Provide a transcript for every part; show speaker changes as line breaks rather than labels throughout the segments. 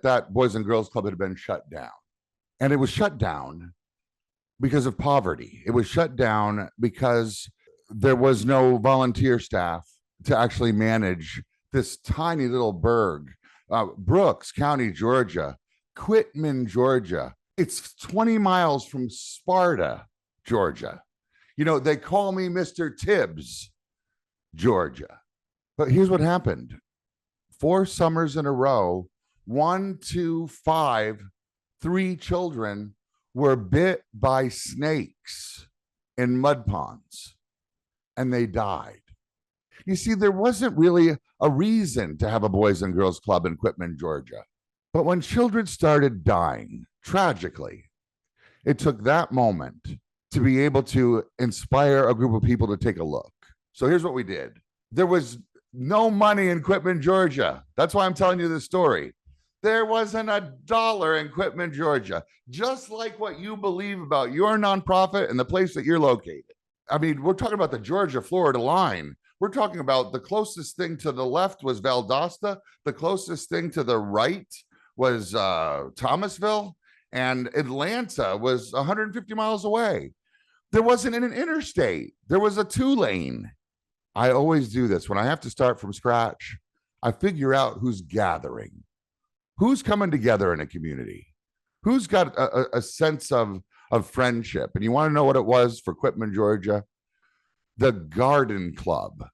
That Boys and Girls Club had been shut down. And it was shut down because of poverty. It was shut down because there was no volunteer staff to actually manage this tiny little burg, Brooks County, Georgia, Quitman, Georgia. It's 20 miles from Sparta, Georgia. You know, they call me Mr. Tibbs, Georgia. But here's what happened. 4 summers in a row, 1, 2, 5, 3 children were bit by snakes in mud ponds, and they died. You see, there wasn't really a reason to have a Boys and Girls Club in Quitman, Georgia. But when children started dying, tragically, it took that moment to be able to inspire a group of people to take a look. So here's what we did. There was no money in Quitman, Georgia. That's why I'm telling you this story. There wasn't a dollar in Quitman, Georgia, just like what you believe about your nonprofit and the place that you're located. I mean, we're talking about the Georgia-Florida line. We're talking about the closest thing to the left was Valdosta. The closest thing to the right was Thomasville, and Atlanta was 150 miles away. There wasn't an interstate. There was a 2-lane. I always do this. When I have to start from scratch, I figure out who's gathering, who's coming together in a community, who's got a sense of friendship. And you want to know what it was for Quitman, Georgia? The Garden Club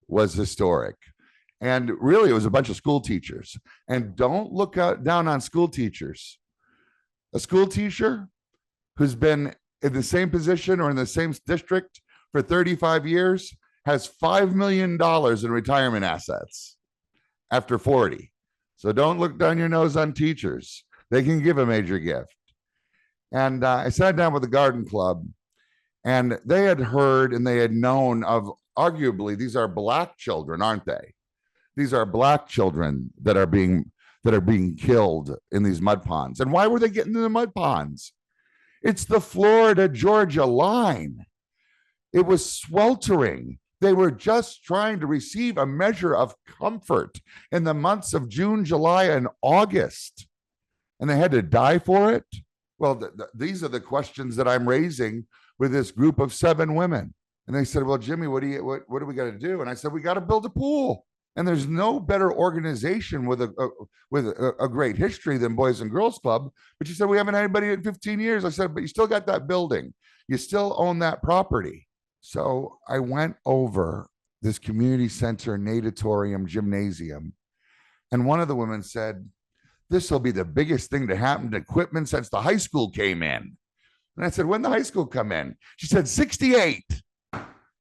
was historic. And really, it was a bunch of school teachers. And don't look down on school teachers. A school teacher who's been in the same position or in the same district for 35 years has $5 million in retirement assets after 40. So don't look down your nose on teachers. They can give a major gift. And I sat down with the Garden Club, and they had heard and they had known of, arguably, these are Black children, aren't they? These are Black children that are being killed in these mud ponds. And why were they getting in the mud ponds? It's the Florida-Georgia line. It was sweltering. They were just trying to receive a measure of comfort in the months of June, July, and August. And they had to die for it? Well, these are the questions that I'm raising with this group of 7 women. And they said, well, Jimmy, what do we got to do? And I said, we got to build a pool. And there's no better organization with a great history than Boys and Girls Club. But you said, we haven't had anybody in 15 years. I said, but you still got that building. You still own that property. So I went over this community center natatorium gymnasium. And one of the women said, this will be the biggest thing to happen to Quitman since the high school came in. And I said, when did the high school come in? She said, 68.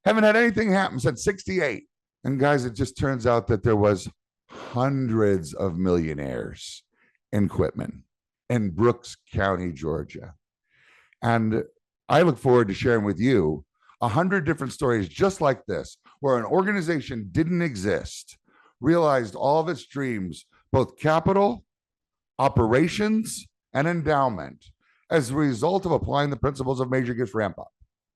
Haven't had anything happen since 68. And guys, it just turns out that there was hundreds of millionaires in Quitman, in Brooks County, Georgia. And I look forward to sharing with you 100 different stories just like this, where an organization didn't exist, realized all of its dreams, both capital, operations, and endowment, as a result of applying the principles of Major Gift Ramp Up.